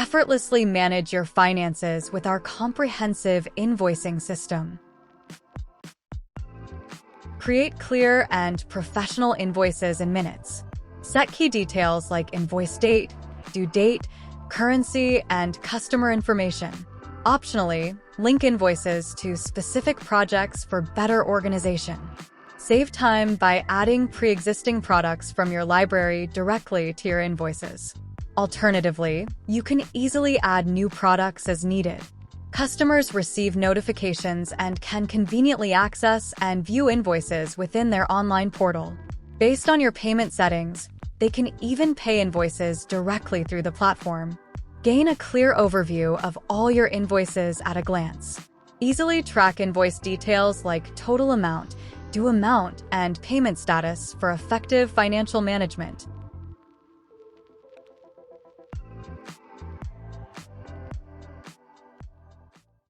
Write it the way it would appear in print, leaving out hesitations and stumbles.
Effortlessly manage your finances with our comprehensive invoicing system. Create clear and professional invoices in minutes. Set key details like invoice date, due date, currency, and customer information. Optionally, link invoices to specific projects for better organization. Save time by adding pre-existing products from your library directly to your invoices. Alternatively, you can easily add new products as needed. Customers receive notifications and can conveniently access and view invoices within their online portal. Based on your payment settings, they can even pay invoices directly through the platform. Gain a clear overview of all your invoices at a glance. Easily track invoice details like total amount, due amount, and payment status for effective financial management.